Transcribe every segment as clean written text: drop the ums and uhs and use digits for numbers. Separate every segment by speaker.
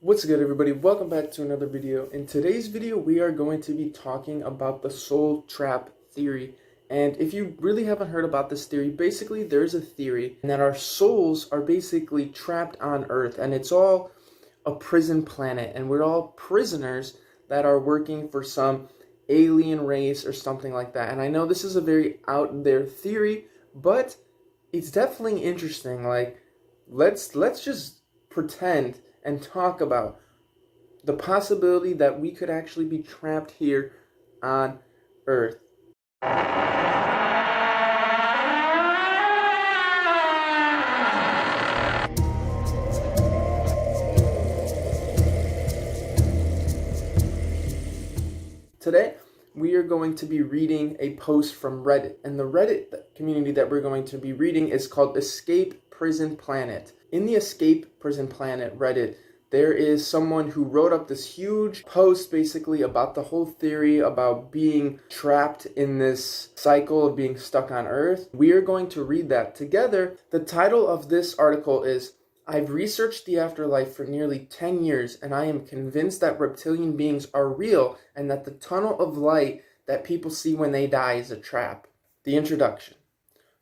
Speaker 1: What's good, everybody? Welcome back to another video. In today's video, we are going to be talking about the soul trap theory. And if you really haven't heard about this theory, basically there's a theory that our souls are basically trapped on Earth, and it's all a prison planet, and we're all prisoners that are working for some alien race or something like that. And I know this is a very out there theory, but it's definitely interesting. Like, let's just pretend and talk about the possibility that we could actually be trapped here on Earth. Today, we are going to be reading a post from Reddit, and the Reddit community that we're going to be reading is called Escape Prison Planet. In the Escape Prison Planet Reddit, there is someone who wrote up this huge post basically about the whole theory about being trapped in this cycle of being stuck on Earth. We are going to read that together. The title of this article is, "I've researched the afterlife for nearly 10 years, and I am convinced that reptilian beings are real and that the tunnel of light that people see when they die is a trap." The introduction.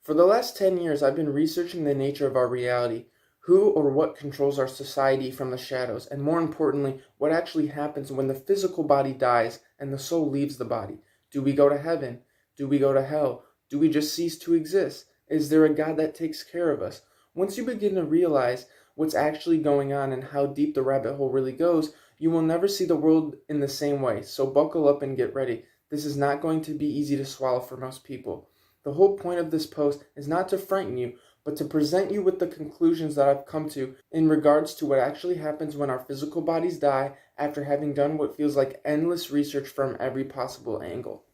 Speaker 1: For the last 10 years, I've been researching the nature of our reality. Who or what controls our society from the shadows, and more importantly, what actually happens when the physical body dies and the soul leaves the body. Do we go to heaven? Do we go to hell? Do we just cease to exist? Is there a God that takes care of us? Once you begin to realize what's actually going on and how deep the rabbit hole really goes, you will never see the world in the same way. So buckle up and get ready. This is not going to be easy to swallow for most people. The whole point of this post is not to frighten you, but to present you with the conclusions that I've come to in regards to what actually happens when our physical bodies die after having done what feels like endless research from every possible angle.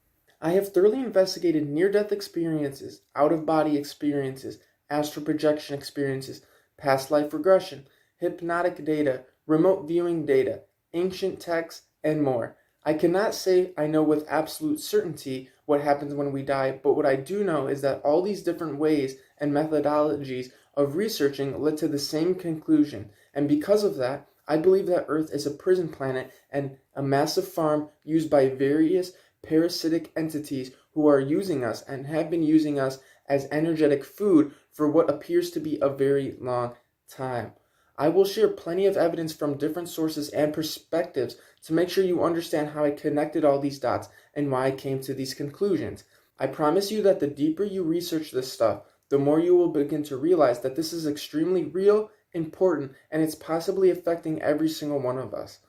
Speaker 1: I have thoroughly investigated near-death experiences, out-of-body experiences, astral projection experiences, past life regression, hypnotic data, remote viewing data, ancient texts, and more. I cannot say I know with absolute certainty what happens when we die, but what I do know is that all these different ways and methodologies of researching led to the same conclusion, and because of that, I believe that Earth is a prison planet and a massive farm used by various parasitic entities who are using us and have been using us as energetic food for what appears to be a very long time. I will share plenty of evidence from different sources and perspectives to make sure you understand how I connected all these dots and why I came to these conclusions. I promise you that the deeper you research this stuff, the more you will begin to realize that this is extremely real, important, and it's possibly affecting every single one of us.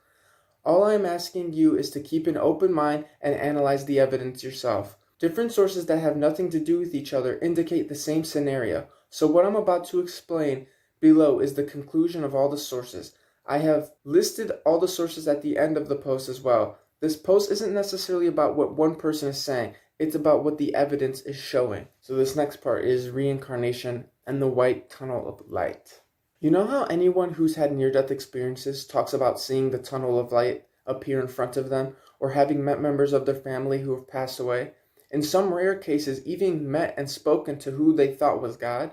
Speaker 1: All I am asking you is to keep an open mind and analyze the evidence yourself. Different sources that have nothing to do with each other indicate the same scenario, so what I'm about to explain below is the conclusion of all the sources. I have listed all the sources at the end of the post as well. This post isn't necessarily about what one person is saying, it's about what the evidence is showing. So this next part is reincarnation and the white tunnel of light. You know how anyone who's had near-death experiences talks about seeing the tunnel of light appear in front of them, or having met members of their family who have passed away? In some rare cases, even met and spoken to who they thought was God?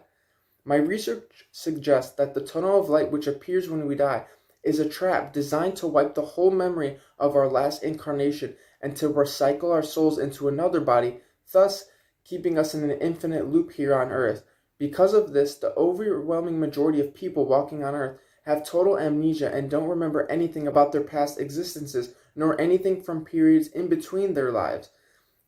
Speaker 1: My research suggests that the tunnel of light which appears when we die is a trap designed to wipe the whole memory of our last incarnation and to recycle our souls into another body, thus keeping us in an infinite loop here on Earth. Because of this, the overwhelming majority of people walking on Earth have total amnesia and don't remember anything about their past existences, nor anything from periods in between their lives.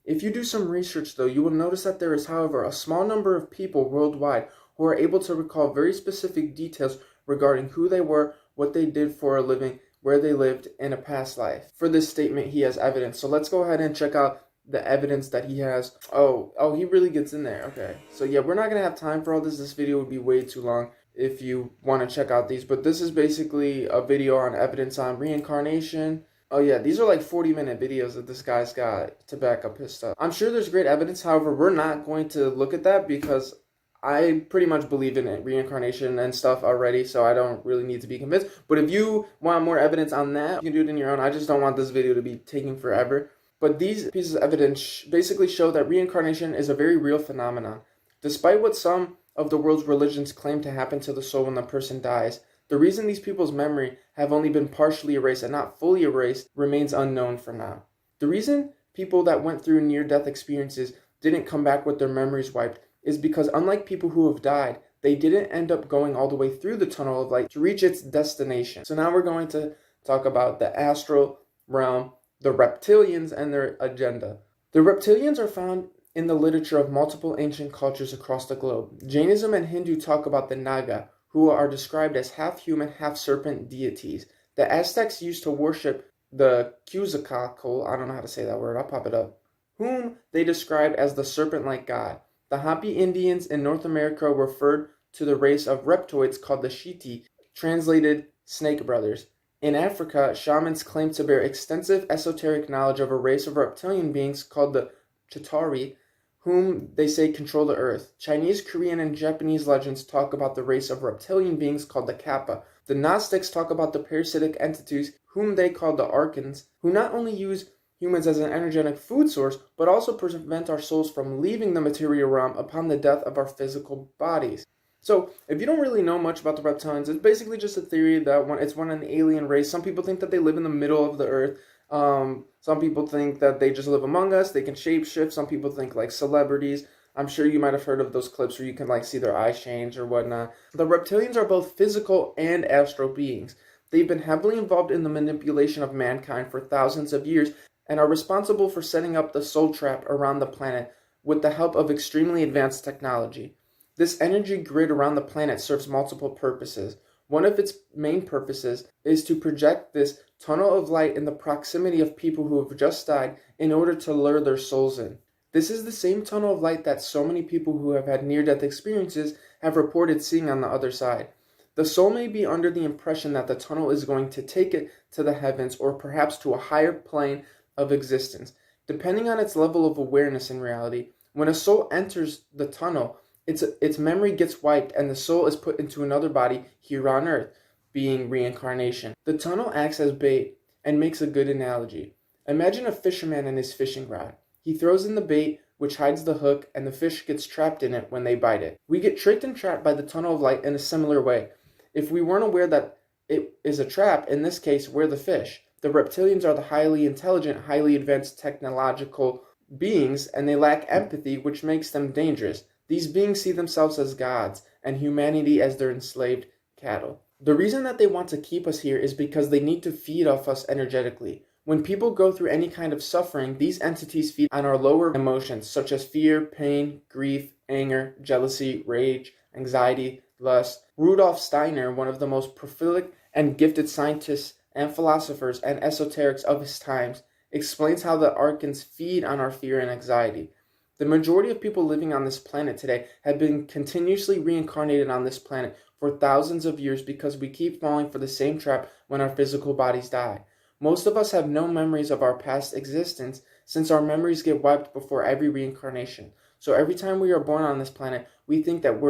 Speaker 1: If you do some research though, you will notice that there is, however, a small number of people worldwide who are able to recall very specific details regarding who they were, what they did for a living, where they lived in a past life. For this statement, he has evidence. So let's go ahead and check out the evidence that he has. Oh, he really gets in there. Okay. So yeah, we're not going to have time for all this. This video would be way too long if you want to check out these. But this is basically a video on evidence on reincarnation. Oh yeah, these are like 40-minute videos that this guy's got to back up his stuff. I'm sure there's great evidence. However, we're not going to look at that because I pretty much believe in it, reincarnation and stuff already, so I don't really need to be convinced. But if you want more evidence on that, you can do it in your own. I just don't want this video to be taking forever. But these pieces of evidence basically show that reincarnation is a very real phenomenon. Despite what some of the world's religions claim to happen to the soul when the person dies, the reason these people's memory have only been partially erased and not fully erased remains unknown for now. The reason people that went through near-death experiences didn't come back with their memories wiped is because, unlike people who have died, they didn't end up going all the way through the tunnel of light to reach its destination. So now we're going to talk about the astral realm, the reptilians, and their agenda. The reptilians are found in the literature of multiple ancient cultures across the globe. Jainism and Hindu talk about the Naga, who are described as half-human, half-serpent deities. The Aztecs used to worship the Quetzalcoatl, I don't know how to say that word, I'll pop it up, whom they described as the serpent-like god. The Hopi Indians in North America referred to the race of reptoids called the Shiti, translated snake brothers. In Africa, shamans claim to bear extensive esoteric knowledge of a race of reptilian beings called the Chitauri, whom they say control the earth. Chinese, Korean, and Japanese legends talk about the race of reptilian beings called the Kappa. The Gnostics talk about the parasitic entities, whom they call the archons, who not only use humans as an energetic food source, but also prevent our souls from leaving the material realm upon the death of our physical bodies. So, if you don't really know much about the reptilians, it's basically just a theory that it's an alien race. Some people think that they live in the middle of the earth. Some people think that they just live among us. They can shapeshift. Some people think like celebrities. I'm sure you might have heard of those clips where you can like see their eyes change or whatnot. The reptilians are both physical and astral beings. They've been heavily involved in the manipulation of mankind for thousands of years and are responsible for setting up the soul trap around the planet with the help of extremely advanced technology. This energy grid around the planet serves multiple purposes. One of its main purposes is to project this tunnel of light in the proximity of people who have just died in order to lure their souls in. This is the same tunnel of light that so many people who have had near-death experiences have reported seeing on the other side. The soul may be under the impression that the tunnel is going to take it to the heavens or perhaps to a higher plane of existence. Depending on its level of awareness in reality, when a soul enters the tunnel, its memory gets wiped and the soul is put into another body here on earth, being reincarnation. The tunnel acts as bait and makes a good analogy. Imagine a fisherman and his fishing rod. He throws in the bait, which hides the hook, and the fish gets trapped in it when they bite it. We get tricked and trapped by the tunnel of light in a similar way. If we weren't aware that it is a trap, in this case, we're the fish. The reptilians are the highly intelligent, highly advanced technological beings, and they lack empathy, which makes them dangerous. These beings see themselves as gods, and humanity as their enslaved cattle. The reason that they want to keep us here is because they need to feed off us energetically. When people go through any kind of suffering, these entities feed on our lower emotions, such as fear, pain, grief, anger, jealousy, rage, anxiety, lust. Rudolf Steiner, one of the most prolific and gifted scientists and philosophers and esoterics of his times, explains how the archons feed on our fear and anxiety. The majority of people living on this planet today have been continuously reincarnated on this planet for thousands of years because we keep falling for the same trap when our physical bodies die. Most of us have no memories of our past existence since our memories get wiped before every reincarnation. So every time we are born on this planet, we think that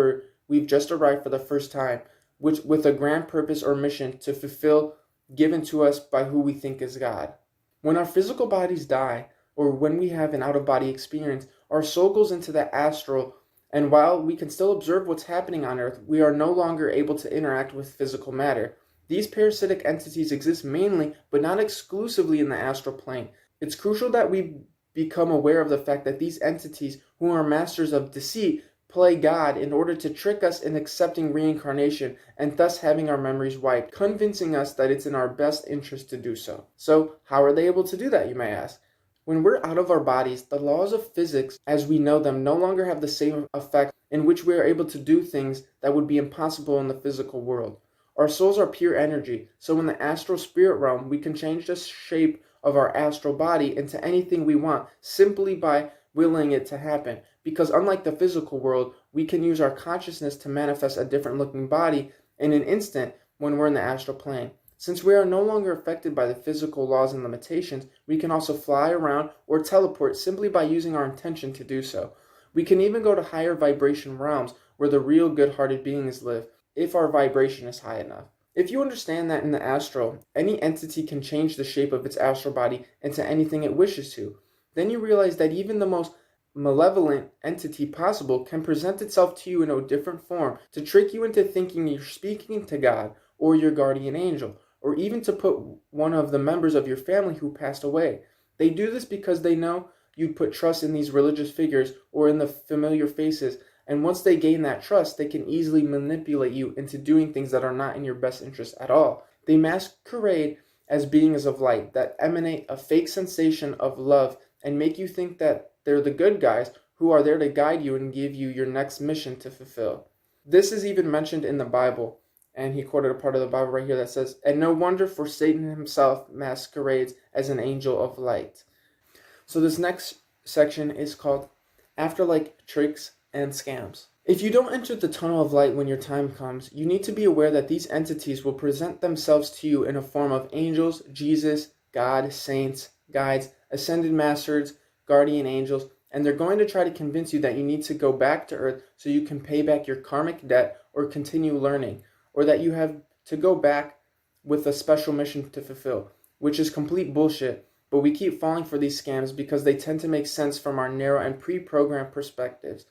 Speaker 1: we've just arrived for the first time, which with a grand purpose or mission to fulfill given to us by who we think is God. When our physical bodies die, or when we have an out-of-body experience, our soul goes into the astral, and while we can still observe what's happening on Earth, we are no longer able to interact with physical matter. These parasitic entities exist mainly, but not exclusively in the astral plane. It's crucial that we become aware of the fact that these entities, who are masters of deceit, play God in order to trick us in accepting reincarnation and thus having our memories wiped, convincing us that it's in our best interest to do so. So, how are they able to do that, you may ask? When we're out of our bodies, the laws of physics as we know them no longer have the same effect in which we are able to do things that would be impossible in the physical world. Our souls are pure energy, so in the astral spirit realm, we can change the shape of our astral body into anything we want simply by willing it to happen. Because unlike the physical world, we can use our consciousness to manifest a different looking body in an instant when we're in the astral plane. Since we are no longer affected by the physical laws and limitations, we can also fly around or teleport simply by using our intention to do so. We can even go to higher vibration realms where the real good-hearted beings live, if our vibration is high enough. If you understand that in the astral, any entity can change the shape of its astral body into anything it wishes to, then you realize that even the most malevolent entity possible can present itself to you in a different form to trick you into thinking you're speaking to God or your guardian angel, or even to put one of the members of your family who passed away. They do this because they know you put trust in these religious figures or in the familiar faces, and once they gain that trust, they can easily manipulate you into doing things that are not in your best interest at all. They masquerade as beings of light that emanate a fake sensation of love and make you think that they're the good guys who are there to guide you and give you your next mission to fulfill. This is even mentioned in the Bible, and he quoted a part of the Bible right here that says, "And no wonder, for Satan himself masquerades as an angel of light." So this next section is called Afterlife Tricks and Scams. If you don't enter the tunnel of light when your time comes, you need to be aware that these entities will present themselves to you in a form of angels, Jesus, God, saints, guides, ascended masters, guardian angels, and they're going to try to convince you that you need to go back to Earth so you can pay back your karmic debt or continue learning, or that you have to go back with a special mission to fulfill, which is complete bullshit. But we keep falling for these scams because they tend to make sense from our narrow and pre-programmed perspectives.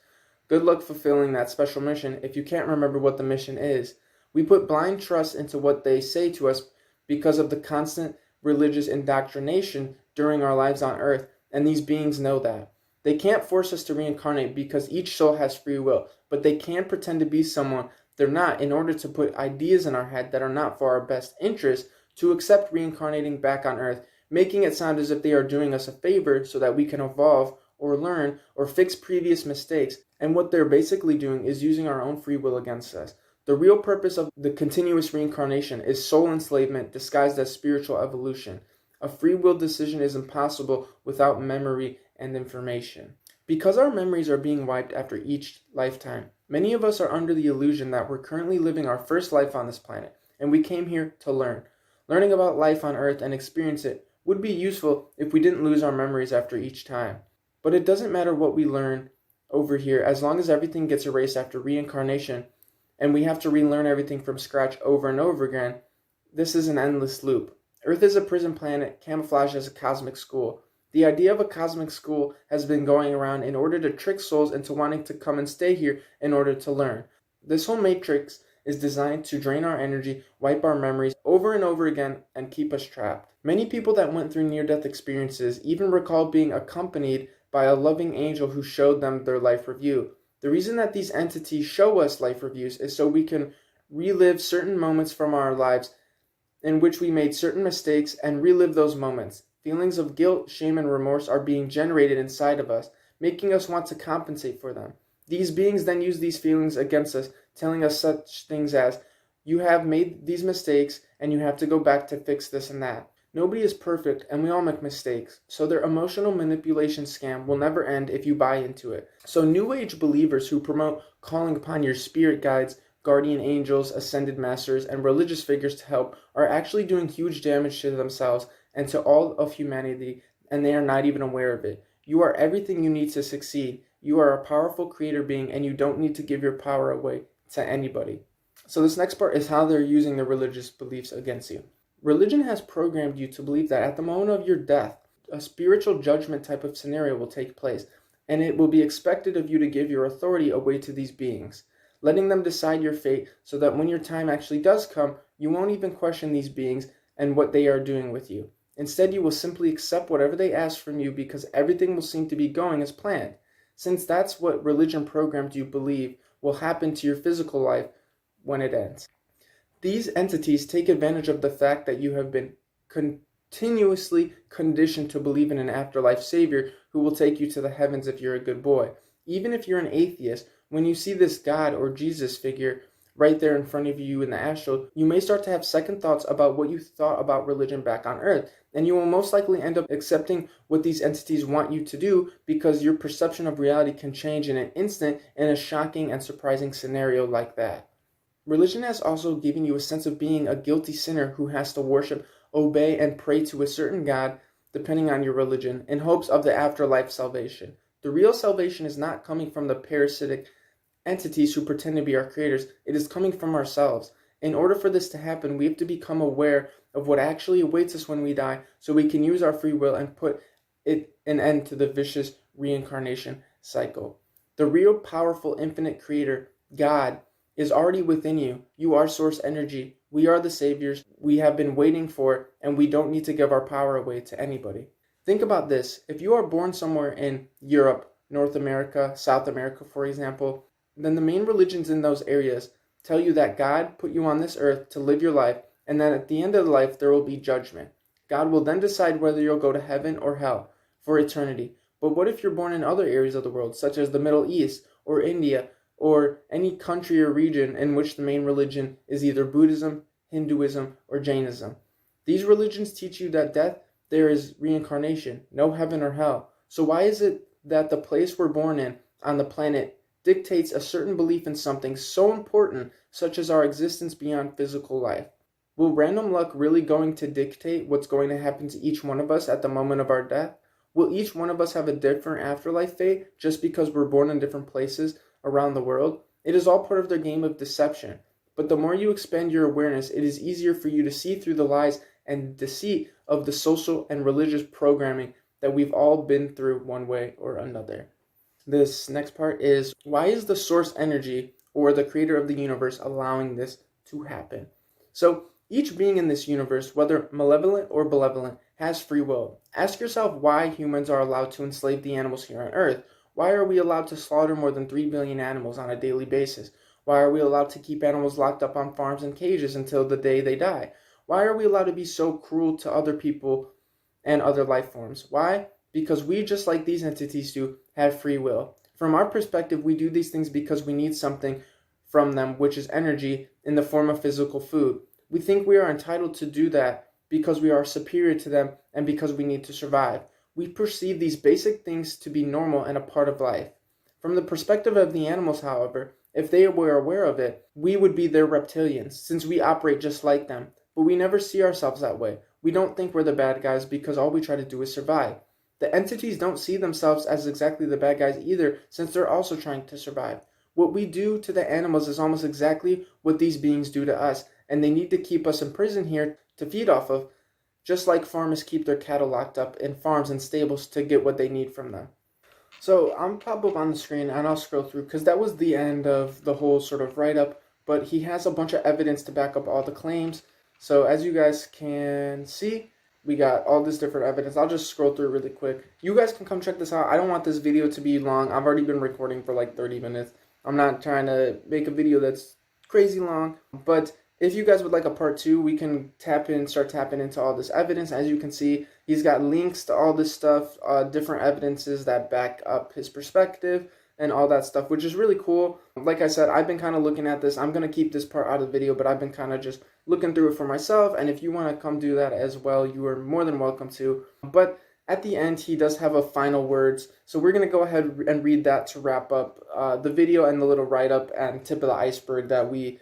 Speaker 1: Good luck fulfilling that special mission if you can't remember what the mission is. We put blind trust into what they say to us because of the constant religious indoctrination during our lives on Earth, and these beings know that. They can't force us to reincarnate because each soul has free will, but they can pretend to be someone they're not in order to put ideas in our head that are not for our best interest to accept reincarnating back on Earth, making it sound as if they are doing us a favor so that we can evolve or learn or fix previous mistakes. And what they're basically doing is using our own free will against us. The real purpose of the continuous reincarnation is soul enslavement disguised as spiritual evolution. A free will decision is impossible without memory and information. Because our memories are being wiped after each lifetime, many of us are under the illusion that we're currently living our first life on this planet, and we came here to learn. Learning about life on Earth and experience it would be useful if we didn't lose our memories after each time. But it doesn't matter what we learn over here as long as everything gets erased after reincarnation and we have to relearn everything from scratch over and over again. This is an endless loop. Earth is a prison planet camouflaged as a cosmic school. The idea of a cosmic school has been going around in order to trick souls into wanting to come and stay here in order to learn. This whole matrix is designed to drain our energy, wipe our memories over and over again, and keep us trapped. Many people that went through near-death experiences even recall being accompanied by a loving angel who showed them their life review. The reason that these entities show us life reviews is so we can relive certain moments from our lives in which we made certain mistakes and relive those moments. Feelings of guilt, shame, and remorse are being generated inside of us, making us want to compensate for them. These beings then use these feelings against us, telling us such things as, "You have made these mistakes and you have to go back to fix this and that." Nobody is perfect and we all make mistakes, so their emotional manipulation scam will never end if you buy into it. So New Age believers who promote calling upon your spirit guides, guardian angels, ascended masters, and religious figures to help are actually doing huge damage to themselves and to all of humanity, and they are not even aware of it. You are everything you need to succeed. You are a powerful creator being, and you don't need to give your power away to anybody. So this next part is how they're using their religious beliefs against you. Religion has programmed you to believe that at the moment of your death, a spiritual judgment type of scenario will take place, and it will be expected of you to give your authority away to these beings, letting them decide your fate so that when your time actually does come, you won't even question these beings and what they are doing with you. Instead, you will simply accept whatever they ask from you because everything will seem to be going as planned. Since that's what religion programmed you believe will happen to your physical life when it ends. These entities take advantage of the fact that you have been continuously conditioned to believe in an afterlife savior who will take you to the heavens if you're a good boy. Even if you're an atheist, when you see this God or Jesus figure right there in front of you in the astral, you may start to have second thoughts about what you thought about religion back on Earth, and you will most likely end up accepting what these entities want you to do because your perception of reality can change in an instant in a shocking and surprising scenario like that. Religion has also given you a sense of being a guilty sinner who has to worship, obey, and pray to a certain God, depending on your religion, in hopes of the afterlife salvation. The real salvation is not coming from the parasitic entities who pretend to be our creators. It is coming from ourselves. In order for this to happen, we have to become aware of what actually awaits us when we die so we can use our free will and put an end to the vicious reincarnation cycle. The real powerful infinite creator, God, is already within you. You are source energy. We are the saviors we have been waiting for, and we don't need to give our power away to anybody. Think about this. If you are born somewhere in Europe, North America, South America, for example, then the main religions in those areas tell you that God put you on this earth to live your life, and then at the end of life there will be judgment. God will then decide whether you'll go to heaven or hell for eternity. But what if you're born in other areas of the world, such as the Middle East or India, or any country or region in which the main religion is either Buddhism, Hinduism, or Jainism? These religions teach you that death, there is reincarnation, no heaven or hell. So why is it that the place we're born in on the planet dictates a certain belief in something so important, such as our existence beyond physical life? Will random luck really going to dictate what's going to happen to each one of us at the moment of our death? Will each one of us have a different afterlife fate just because we're born in different places around the world? It is all part of their game of deception. But the more you expand your awareness, it is easier for you to see through the lies and deceit of the social and religious programming that we've all been through one way or another. This next part is, why is the source energy or the creator of the universe allowing this to happen? So each being in this universe, whether malevolent or benevolent, has free will. Ask yourself why humans are allowed to enslave the animals here on Earth. Why are we allowed to slaughter more than 3 billion animals on a daily basis? Why are we allowed to keep animals locked up on farms and cages until the day they die? Why are we allowed to be so cruel to other people and other life forms? Why? Because we, just like these entities do, have free will. From our perspective, we do these things because we need something from them, which is energy in the form of physical food. We think we are entitled to do that because we are superior to them and because we need to survive. We perceive these basic things to be normal and a part of life. From the perspective of the animals, however, if they were aware of it, we would be their reptilians, since we operate just like them. But we never see ourselves that way. We don't think we're the bad guys because all we try to do is survive. The entities don't see themselves as exactly the bad guys either, since they're also trying to survive. What we do to the animals is almost exactly what these beings do to us, and they need to keep us in prison here to feed off of, just like farmers keep their cattle locked up in farms and stables to get what they need from them. So I'm pop up on the screen and I'll scroll through because that was the end of the whole sort of write-up, but he has a bunch of evidence to back up all the claims. So as you guys can see, we got all this different evidence. I'll just scroll through really quick. You guys can come check this out. I don't want this video to be long. I've already been recording for like 30 minutes. I'm not trying to make a video that's crazy long, but if you guys would like a part 2, we can start tapping into all this evidence. As you can see, he's got links to all this stuff, different evidences that back up his perspective and all that stuff, which is really cool. Like I said, I've been kind of looking at this. I'm going to keep this part out of the video, but I've been kind of just looking through it for myself. And if you want to come do that as well, you are more than welcome to. But at the end, he does have a final words. So we're going to go ahead and read that to wrap up the video and the little write-up and tip of the iceberg that we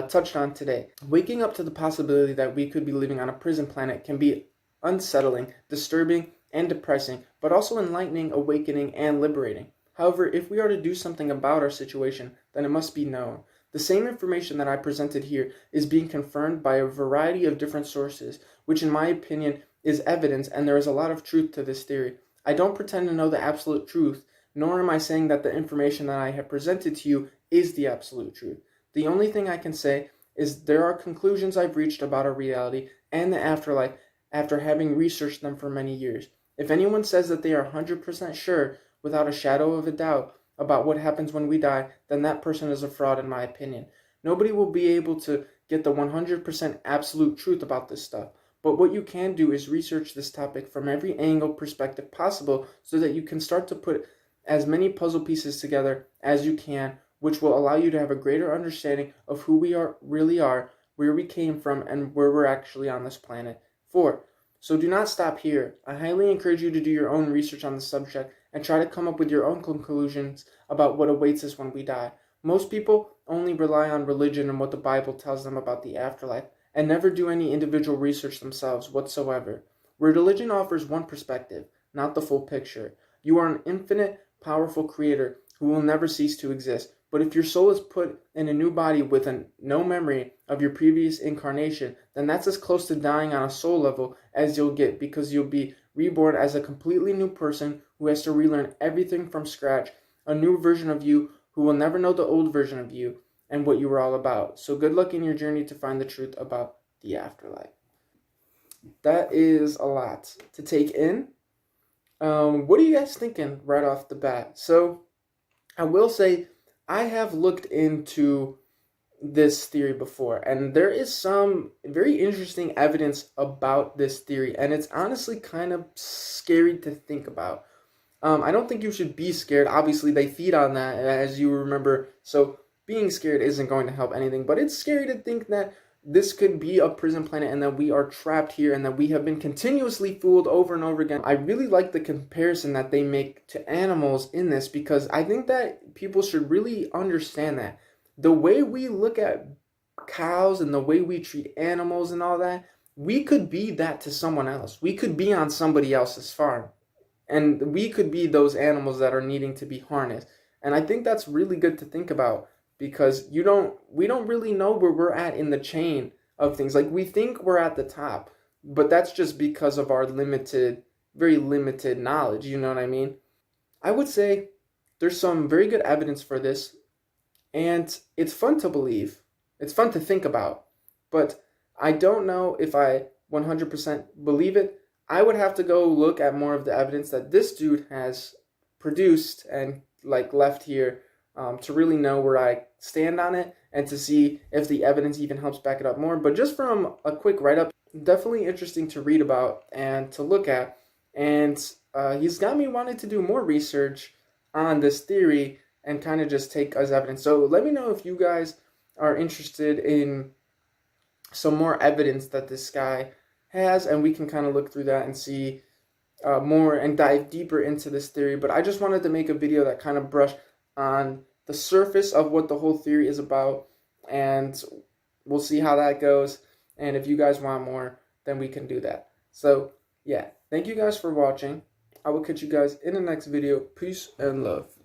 Speaker 1: touched on today. Waking up to the possibility that we could be living on a prison planet can be unsettling, disturbing, and depressing, but also enlightening, awakening, and liberating. However, if we are to do something about our situation, then it must be known. The same information that I presented here is being confirmed by a variety of different sources, which in my opinion is evidence, and there is a lot of truth to this theory. I don't pretend to know the absolute truth, nor am I saying that the information that I have presented to you is the absolute truth. The only thing I can say is there are conclusions I've reached about our reality and the afterlife after having researched them for many years. If anyone says that they are 100% sure, without a shadow of a doubt, about what happens when we die, then that person is a fraud in my opinion. Nobody will be able to get the 100% absolute truth about this stuff. But what you can do is research this topic from every angle, perspective possible so that you can start to put as many puzzle pieces together as you can, which will allow you to have a greater understanding of who we really are, where we came from, and where we're actually on this planet for. So do not stop here. I highly encourage you to do your own research on the subject and try to come up with your own conclusions about what awaits us when we die. Most people only rely on religion and what the Bible tells them about the afterlife, and never do any individual research themselves whatsoever. Where religion offers one perspective, not the full picture. You are an infinite, powerful creator who will never cease to exist. But if your soul is put in a new body with no memory of your previous incarnation, then that's as close to dying on a soul level as you'll get, because you'll be reborn as a completely new person who has to relearn everything from scratch, a new version of you who will never know the old version of you, and what you were all about. So good luck in your journey to find the truth about the afterlife. That is a lot to take in. What are you guys thinking right off the bat? So I will say I have looked into this theory before, and there is some very interesting evidence about this theory, and it's honestly kind of scary to think about. I don't think you should be scared. Obviously, they feed on that, as you remember. So being scared isn't going to help anything. But it's scary to think that this could be a prison planet and that we are trapped here and that we have been continuously fooled over and over again. I really like the comparison that they make to animals in this, because I think that people should really understand that the way we look at cows and the way we treat animals and all that, we could be that to someone else. We could be on somebody else's farm. And we could be those animals that are needing to be harnessed. And I think that's really good to think about, because we don't really know where we're at in the chain of things. Like, we think we're at the top, but that's just because of our very limited knowledge, you know what I mean? I would say there's some very good evidence for this, and it's fun to believe. It's fun to think about, but I don't know if I 100% believe it. I would have to go look at more of the evidence that this dude has produced and left here to really know where I stand on it and to see if the evidence even helps back it up more. But just from a quick write-up, definitely interesting to read about and to look at. And he's got me wanting to do more research on this theory and kind of just take as evidence. So let me know if you guys are interested in some more evidence that this guy has, and we can kind of look through that and see more and dive deeper into this theory. But I just wanted to make a video that kind of brushed on the surface of what the whole theory is about, and we'll see how that goes. And if you guys want more, then we can do that. So yeah, thank you guys for watching. I will catch you guys in the next video. Peace and love.